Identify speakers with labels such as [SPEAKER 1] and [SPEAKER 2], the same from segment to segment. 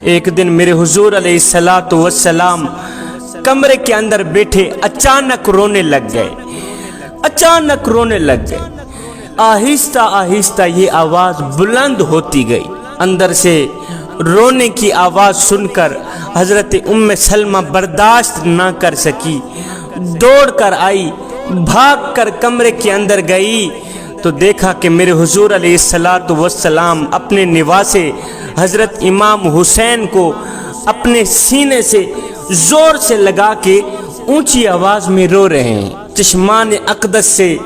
[SPEAKER 1] ایک دن میرے حضور علیہ الصلوۃ والسلام کمرے کے اندر بیٹھے اچانک رونے لگ گئے، اچانک رونے لگ گئے۔ آہستہ آہستہ یہ آواز بلند ہوتی گئی۔ اندر سے رونے کی آواز سن کر حضرت ام سلمہ برداشت نہ کر سکی، دوڑ کر آئی، بھاگ کر کمرے کے اندر گئی تو دیکھا کہ میرے حضور علیہ الصلوۃ والسلام اپنے نواسے حضرت امام حسین کو اپنے سینے سے زور سے لگا کے اونچی آواز میں رو رہے ہیں۔ چشمان اقدس سے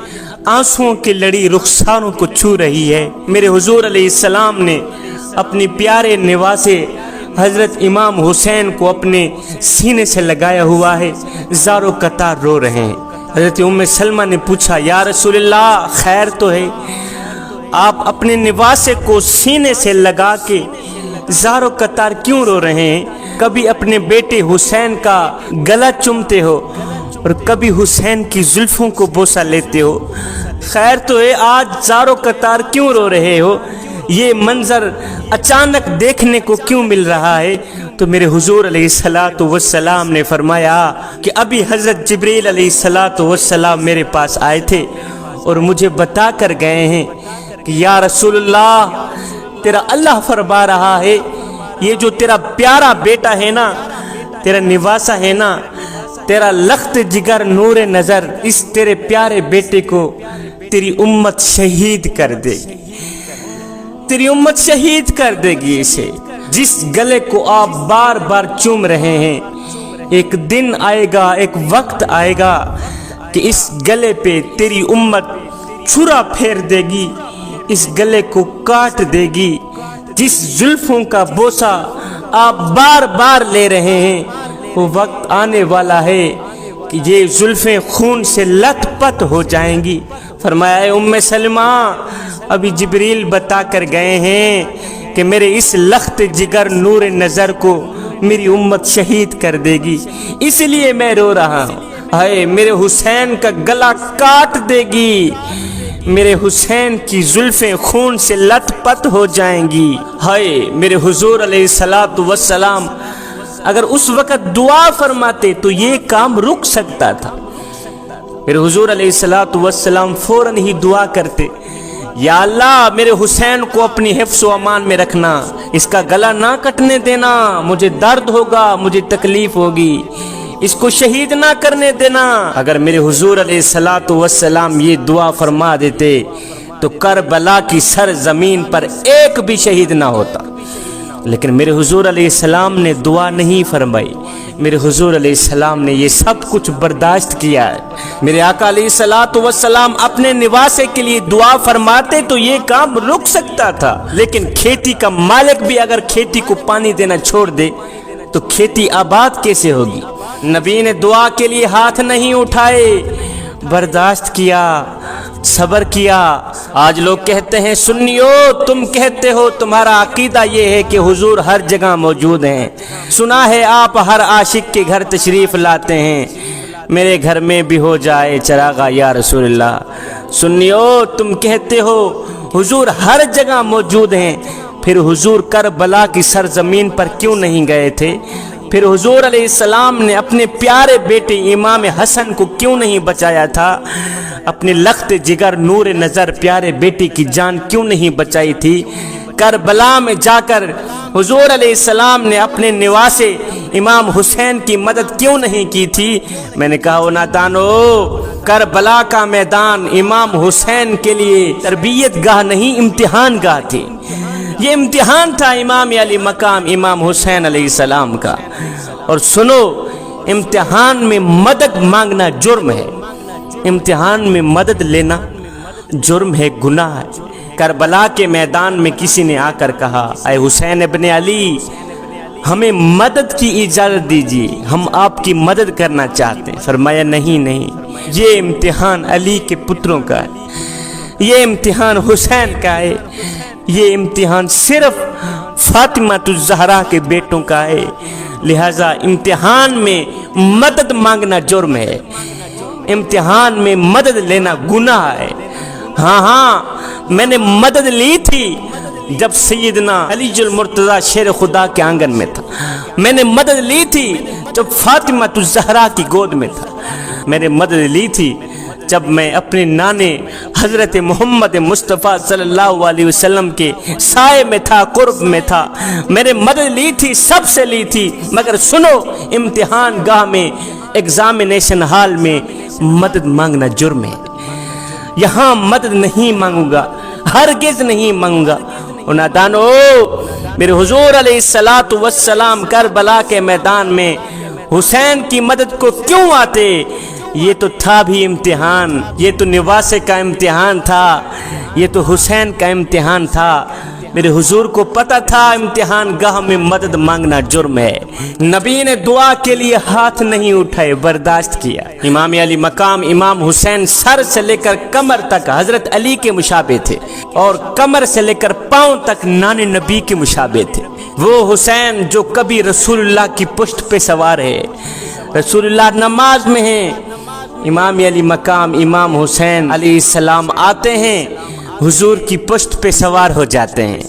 [SPEAKER 1] آنسوؤں کی لڑی رخساروں کو چھو رہی ہے۔ میرے حضور علیہ السلام نے اپنے پیارے نواسے حضرت امام حسین کو اپنے سینے سے لگایا ہوا ہے، زاروں قطار رو رہے ہیں۔ حضرت ام سلمہ نے پوچھا، یا رسول اللہ خیر تو ہے؟ آپ اپنے نواسے کو سینے سے لگا کے زاروں قطار کیوں رو رہے ہیں؟ کبھی اپنے بیٹے حسین کا گلا چومتے ہو اور کبھی حسین کی زلفوں کو بوسہ لیتے ہو، خیر تو ہے؟ آج زاروں قطار کیوں رو رہے ہو؟ یہ منظر اچانک دیکھنے کو کیوں مل رہا ہے؟ تو میرے حضور علیہ الصلوۃ والسلام نے فرمایا کہ ابھی حضرت جبریل علیہ الصلوۃ والسلام میرے پاس آئے تھے اور مجھے بتا کر گئے ہیں کہ یا رسول اللہ، تیرا اللہ فرما رہا ہے یہ جو تیرا پیارا بیٹا ہے نا، تیرا نواسا ہے نا، تیرا لخت جگر نور نظر، اس تیرے پیارے بیٹے کو تیری امت شہید کر دے گی، تیری امت شہید کر دے گی اسے۔ جس گلے کو آپ بار بار چوم رہے ہیں، ایک دن آئے گا، ایک وقت آئے گا کہ اس گلے پہ تیری امت چھرا پھیر دے گی، اس گلے کو کاٹ دے گی۔ جس زلفوں کا بوسہ آپ بار بار لے رہے ہیں، وہ وقت آنے والا ہے کہ یہ زلفیں خون سے لت پت ہو جائیں گی۔ فرمایا، اے ام سلمہ، ابھی جبریل بتا کر گئے ہیں کہ میرے اس لخت جگر نور نظر کو میری امت شہید کر دے گی، اس لیے میں رو رہا ہوں۔ ہائے، میرے حسین کا گلا کاٹ دے گی، میرے حسین کی زلفیں خون سے لت پت ہو جائیں گی۔ ہائے، میرے حضور علیہ الصلوۃ والسلام اگر اس وقت دعا فرماتے تو یہ کام رک سکتا تھا۔ میرے حضور علیہ الصلوۃ والسلام فوراً ہی دعا کرتے، یا اللہ میرے حسین کو اپنی حفظ و امان میں رکھنا، اس کا گلا نہ کٹنے دینا، مجھے درد ہوگا، مجھے تکلیف ہوگی، اس کو شہید نہ کرنے دینا۔ اگر میرے حضور علیہ الصلوۃ والسلام یہ دعا فرما دیتے تو کربلا کی سرزمین پر ایک بھی شہید نہ ہوتا، لیکن میرے حضور علیہ السلام نے دعا نہیں فرمائی۔ میرے حضور علیہ السلام نے یہ سب کچھ برداشت کیا ہے۔ میرے آقا علیہ الصلوۃ والسلام اپنے نواسے کے لیے دعا فرماتے تو یہ کام رک سکتا تھا، لیکن کھیتی کا مالک بھی اگر کھیتی کو پانی دینا چھوڑ دے تو کھیتی آباد کیسے ہوگی؟ نبی نے دعا کے لیے ہاتھ نہیں اٹھائے، برداشت کیا، صبر کیا۔ آج لوگ کہتے ہیں سنیو، تم کہتے ہو تمہارا عقیدہ یہ ہے کہ حضور ہر جگہ موجود ہیں، سنا ہے آپ ہر عاشق کے گھر تشریف لاتے ہیں، میرے گھر میں بھی ہو جائے چراغا یا رسول اللہ۔ سنیو، تم کہتے ہو حضور ہر جگہ موجود ہیں، پھر حضور کربلا کی سرزمین پر کیوں نہیں گئے تھے؟ پھر حضور علیہ السلام نے اپنے پیارے بیٹے امام حسن کو کیوں نہیں بچایا تھا؟ اپنے لخت جگر نور نظر پیارے بیٹے کی جان کیوں نہیں بچائی تھی؟ کربلا میں جا کر حضور علیہ السلام نے اپنے نواسے امام حسین کی مدد کیوں نہیں کی تھی؟ میں نے کہا، او نادانو، کربلا کا میدان امام حسین کے لیے تربیت گاہ نہیں، امتحان گاہ تھی۔ یہ امتحان تھا امام علی مقام امام حسین علیہ السلام کا۔ اور سنو، امتحان میں مدد مانگنا جرم ہے، امتحان میں مدد لینا جرم ہے، گناہ ہے۔ کربلا کے میدان میں کسی نے آ کر کہا، اے حسین ابن علی، ہمیں مدد کی اجازت دیجیے، ہم آپ کی مدد کرنا چاہتے ہیں۔ فرمایا، نہیں نہیں، یہ امتحان علی کے پتروں کا ہے، یہ امتحان حسین کا ہے، یہ امتحان صرف فاطمہ الزہرا کے بیٹوں کا ہے، لہذا امتحان میں مدد مانگنا جرم ہے، امتحان میں مدد لینا گناہ ہے۔ ہاں میں نے مدد لی تھی، جب سیدنا علی المرتضی شیر خدا کے آنگن میں تھا، میں نے مدد لی تھی جب فاطمہ الزہرا کی گود میں تھا، میں نے مدد لی تھی جب میں اپنے نانے حضرت محمد مصطفیٰ صلی اللہ علیہ وسلم کے سائے میں تھا، قرب میں تھا، میں نے مدد لی تھی، سب سے لی تھی، مگر سنو، امتحان گاہ میں، ایگزامینیشن ہال میں مدد مانگنا جرم ہے۔ یہاں مدد نہیں مانگوں گا، ہرگز نہیں مانگوں گا۔ نادانو، میرے حضور علیہ السلام کربلا کے میدان میں حسین کی مدد کو کیوں آتے؟ یہ تو تھا بھی امتحان، یہ تو نواسے کا امتحان تھا، یہ تو حسین کا امتحان تھا۔ میرے حضور کو پتا تھا امتحان گاہ میں مدد مانگنا جرم ہے، نبی نے دعا کے لیے ہاتھ نہیں اٹھائے، برداشت کیا۔ امام علی مقام امام حسین سر سے لے کر کمر تک حضرت علی کے مشابہ تھے، اور کمر سے لے کر پاؤں تک نان نبی کے مشابہ تھے۔ وہ حسین جو کبھی رسول اللہ کی پشت پہ سوار ہے، رسول اللہ نماز میں ہیں، امام علی مقام امام حسین علیہ السلام آتے ہیں، حضور کی پشت پہ سوار ہو جاتے ہیں۔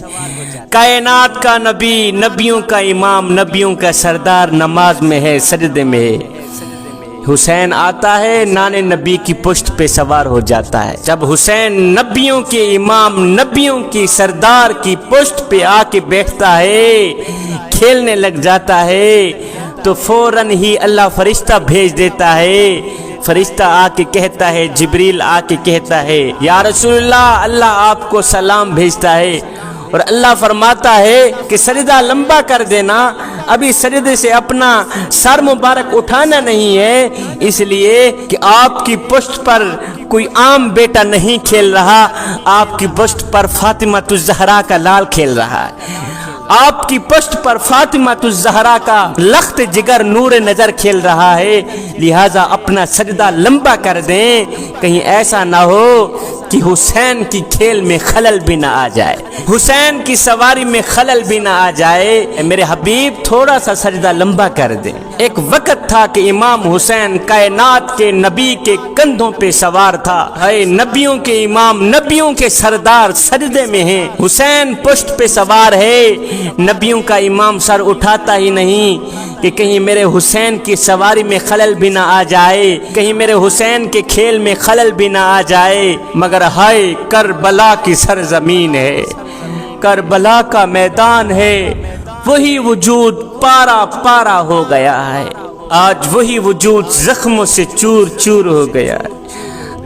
[SPEAKER 1] کائنات کا نبی، نبیوں کا امام، نبیوں کا سردار نماز میں ہے، سجدے میں ہے، حسین آتا ہے، نان نبی کی پشت پہ سوار ہو جاتا ہے۔ جب حسین نبیوں کے امام، نبیوں کی سردار کی پشت پہ آ کے بیٹھتا ہے، کھیلنے لگ جاتا ہے، تو فوراً ہی اللہ فرشتہ بھیج دیتا ہے۔ فرشتہ آ کے کہتا ہے، جبریل آ کے کہتا ہے، یا رسول اللہ، اللہ آپ کو سلام بھیجتا ہے، اور اللہ فرماتا ہے کہ سجدہ لمبا کر دینا، ابھی سجدے سے اپنا سر مبارک اٹھانا نہیں ہے، اس لیے کہ آپ کی پشت پر کوئی عام بیٹا نہیں کھیل رہا، آپ کی پشت پر فاطمہ الزہرا کا لال کھیل رہا ہے، آپ کی پشت پر فاطمہ الزہرا کا لخت جگر نور نظر کھیل رہا ہے، لہٰذا اپنا سجدہ لمبا کر دیں، کہیں ایسا نہ ہو کہ حسین کی کھیل میں خلل بھی نہ آ جائے، حسین کی سواری میں خلل بھی نہ آ جائے، میرے حبیب تھوڑا سا سجدہ لمبا کر دیں۔ ایک وقت تھا کہ امام حسین کائنات کے نبی کے کندھوں پہ سوار تھا، ہے نبیوں کے امام، نبیوں کے سردار سجدے میں ہیں، حسین پشت پہ سوار ہے، نبیوں کا امام سر اٹھاتا ہی نہیں کہ کہیں میرے حسین کی سواری میں خلل بھی نہ آ جائے، کہیں میرے حسین کے کھیل میں خلل بھی نہ آ جائے، مگر ہائے کربلا کی سرزمین ہے، کربلا کا میدان ہے، وہی وجود پارا پارا ہو گیا ہے، آج وہی وجود زخموں سے چور چور ہو گیا ہے،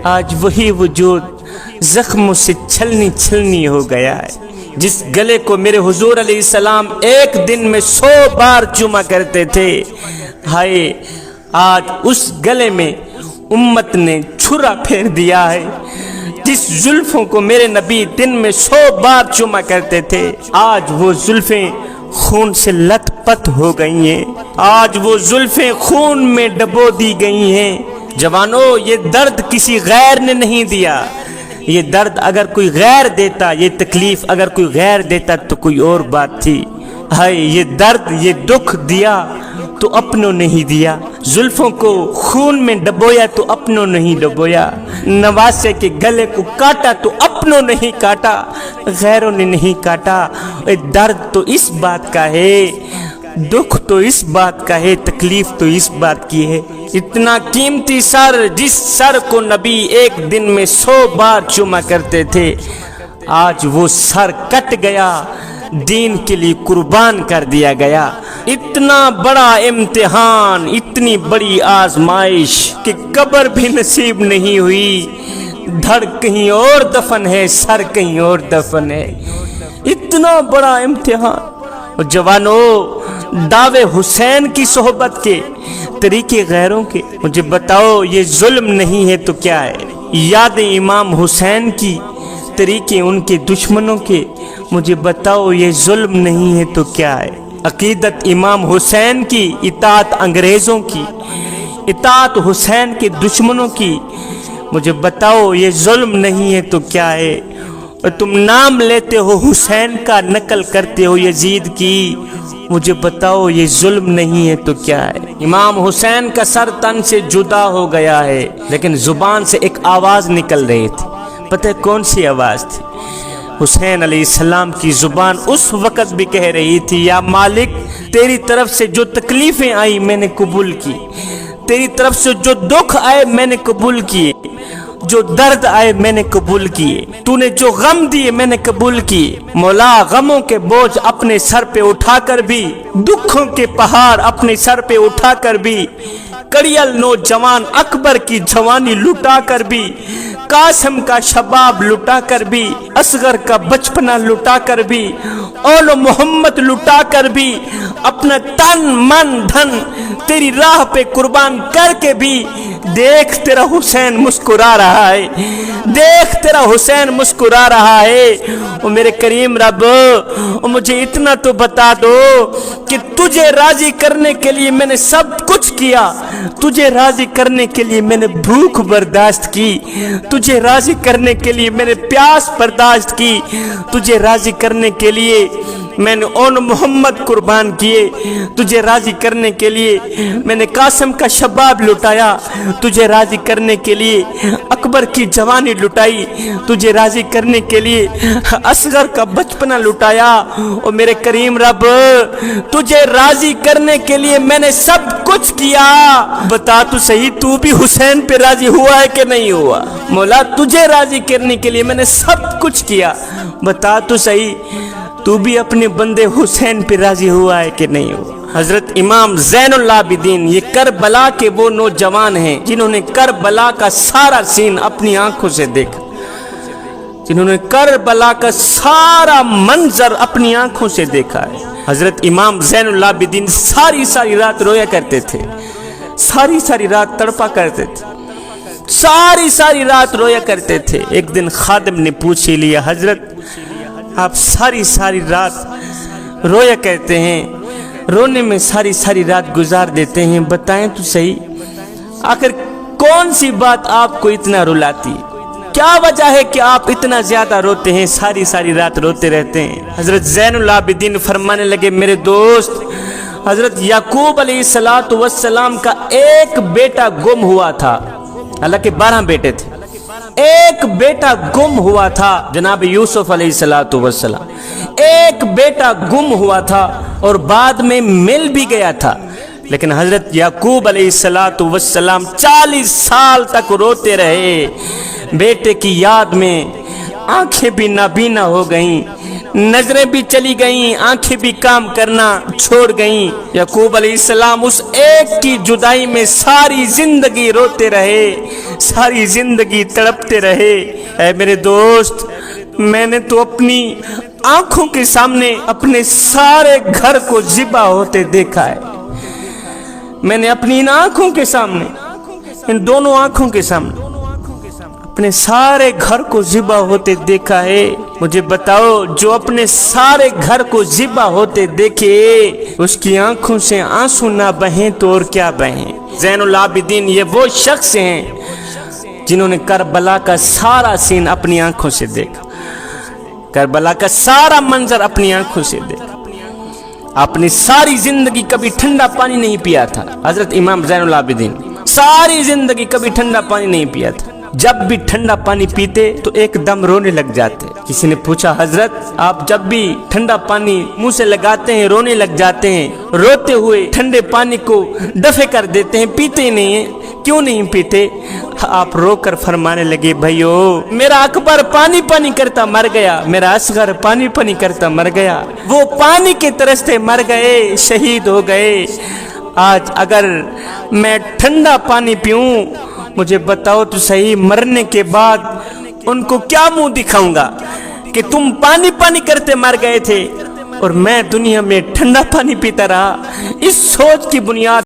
[SPEAKER 1] آج وہی وجود زخموں سے چھلنی چھلنی ہو گیا ہے۔ جس گلے کو میرے حضور علیہ السلام ایک دن میں 100 بار چوما کرتے تھے، ہائے آج اس گلے میں امت نے چھرا پھیر دیا ہے۔ جس زلفوں کو میرے نبی دن میں 100 بار چوما کرتے تھے، آج وہ زلفیں خون سے لت پت ہو گئی ہیں، آج وہ زلفیں خون میں ڈبو دی گئی ہیں۔ جوانو، یہ درد کسی غیر نے نہیں دیا، یہ درد اگر کوئی غیر دیتا، یہ تکلیف اگر کوئی غیر دیتا تو کوئی اور بات تھی، ہائے یہ درد، یہ دکھ دیا تو اپنوں نہیں دیا، زلفوں کو خون میں ڈبویا تو اپنوں نہیں ڈبویا، نواسے کے گلے کو کاٹا تو اپنوں نہیں کاٹا، غیروں نے نہیں کاٹا۔ درد تو اس بات کا ہے، دکھ تو اس بات کا ہے، تکلیف تو اس بات کی ہے۔ اتنا قیمتی سر، جس سر کو نبی ایک دن میں 100 بار چوما کرتے تھے، آج وہ سر کٹ گیا، دین کے لیے قربان کر دیا گیا۔ اتنا بڑا امتحان، اتنی بڑی آزمائش کہ قبر بھی نصیب نہیں ہوئی، دھڑ کہیں اور دفن ہے، سر کہیں اور دفن ہے، اتنا بڑا امتحان۔ اور جوانو، دعوے حسین کی صحبت کے، طریقے غیروں کے، مجھے بتاؤ یہ ظلم نہیں ہے تو کیا ہے؟ یاد امام حسین کی، طریقے ان کے دشمنوں کے، مجھے بتاؤ یہ ظلم نہیں ہے تو کیا ہے؟ عقیدت امام حسین کی، اطاعت انگریزوں کی، اطاعت حسین کے دشمنوں کی، مجھے بتاؤ یہ ظلم نہیں ہے تو کیا ہے؟ اور تم نام لیتے ہو حسین کا، نقل کرتے ہو یزید کی، مجھے بتاؤ یہ ظلم نہیں ہے تو کیا ہے؟ امام حسین کا سر تن سے جدا ہو گیا ہے، لیکن زبان سے ایک آواز نکل رہی تھی، پتہ کون سی آواز تھی؟ حسین علیہ السلام کی زبان اس وقت بھی کہہ رہی تھی یا مالک تیری طرف سے جو تکلیفیں آئی میں نے قبول کی، تیری طرف سے جو دکھ آئے میں نے قبول کیے، جو درد آئے میں نے قبول کیے، تو نے جو غم دیے میں نے قبول کیے۔ مولا غموں کے بوجھ اپنے سر پہ اٹھا کر بھی، دکھوں کے پہاڑ اپنے سر پہ اٹھا کر بھی، کڑیل نوجوان اکبر کی جوانی لٹا کر بھی، قاسم کا شباب لٹا کر بھی، اصغر کا بچپنا لٹا کر بھی، اول محمد لٹا کر بھی، اپنا تن من دھن تیری راہ پہ قربان کر کے بھی، دیکھ تیرا حسین مسکرا رہا ہے، دیکھ تیرا حسین مسکرا رہا ہے۔ او میرے کریم رب، مجھے اتنا تو بتا دو کہ تجھے راضی کرنے کے لیے میں نے سب کچھ کیا، تجھے راضی کرنے کے لیے میں نے بھوک برداشت کی، تجھے راضی کرنے کے لیے میں نے پیاس برداشت کی، تجھے راضی کرنے کے لیے میں نے اون محمد قربان کیے، تجھے راضی کرنے کے لیے میں نے قاسم کا شباب لٹایا، تجھے راضی کرنے کے لیے اکبر کی جوانی لٹائی، تجھے راضی کرنے کے لیے اصغر کا بچپنا لٹایا۔ اور میرے کریم رب، تجھے راضی کرنے کے لیے میں نے سب کچھ کیا، بتا تو صحیح تو بھی حسین پہ راضی ہوا ہے کہ نہیں ہوا؟ مولا تجھے راضی کرنے کے لیے میں نے سب کچھ کیا، بتا تو صحیح تو بھی اپنے بندے حسین پہ راضی ہوا ہے کہ نہیں ہوا؟ حضرت امام زین العابدین یہ کربلا کے وہ نوجوان ہیں جنہوں نے کربلا کا سارا سین اپنی آنکھوں سے دیکھا، جنہوں نے کربلا کا سارا منظر اپنی آنکھوں سے دیکھا ہے۔ حضرت امام زین العابدین ساری رات رویا کرتے تھے، ساری رات تڑپا کرتے تھے، ساری رات رویا کرتے تھے۔ ایک دن خادم نے پوچھ ہی لیا، حضرت آپ ساری رات رویا کرتے ہیں، رونے میں ساری رات گزار دیتے ہیں، بتائیں تو صحیح آخر کون سی بات آپ کو اتنا رلاتی، کیا وجہ ہے کہ آپ اتنا زیادہ روتے ہیں، ساری رات روتے رہتے ہیں؟ حضرت زین العابدین فرمانے لگے، میرے دوست، حضرت یعقوب علیہ السلام کا ایک بیٹا گم ہوا تھا، حالانکہ 12 بیٹے تھے، ایک بیٹا گم ہوا تھا جناب یوسف علیہ السلام، ایک بیٹا گم ہوا تھا اور بعد میں مل بھی گیا تھا، لیکن حضرت یعقوب علیہ السلام 40 سال تک روتے رہے، بیٹے کی یاد میں آنکھیں بھی نابینا ہو گئیں، نظریں بھی چلی گئیں، آنکھیں بھی کام کرنا چھوڑ گئیں۔ یعقوب علیہ السلام اس ایک کی جدائی میں ساری زندگی روتے رہے، ساری زندگی تڑپتے رہے۔ اے میرے دوست، میں نے تو اپنی آنکھوں کے سامنے اپنے سارے گھر کو ذبح ہوتے دیکھا ہے، میں نے اپنی ان آنکھوں کے سامنے، ان دونوں آنکھوں کے سامنے اپنے سارے گھر کو ذبح ہوتے دیکھا ہے۔ مجھے بتاؤ، جو اپنے سارے گھر کو ذبح ہوتے دیکھے اس کی آنکھوں سے آنسو نہ بہیں تو اور کیا بہیں؟ زین العابدین یہ وہ شخص ہیں جنہوں نے کربلا کا سارا سین اپنی آنکھوں سے دیکھا، کربلا کا سارا منظر اپنی آنکھوں سے دیکھا۔ اپنی ساری زندگی کبھی ٹھنڈا پانی نہیں پیا تھا حضرت امام زین العابدین، ساری زندگی کبھی ٹھنڈا پانی نہیں پیا تھا، جب بھی ٹھنڈا پانی پیتے تو ایک دم رونے لگ جاتے۔ کسی نے پوچھا، حضرت آپ جب بھی ٹھنڈا پانی منہ سے لگاتے ہیں رونے لگ جاتے ہیں، روتے ہوئے ٹھنڈے پانی کو دفع کر دیتے ہیں، پیتے ہی نہیں ہیں، کیوں نہیں پیتے؟ آپ رو کر فرمانے لگے، بھائیو میرا اکبر پانی کرتا مر گیا، میرا اصغر پانی کرتا مر گیا، وہ پانی کے ترستے مر گئے، شہید ہو گئے۔ آج اگر میں ٹھنڈا پانی پیوں، مجھے بتاؤ تو صحیح، مرنے کے بعد ان کو کیا منہ دکھاؤں گا کہ تم پانی کرتے مر گئے تھے اور میں دنیا میں ٹھنڈا پانی پیتا رہا؟ اس سوچ کی بنیاد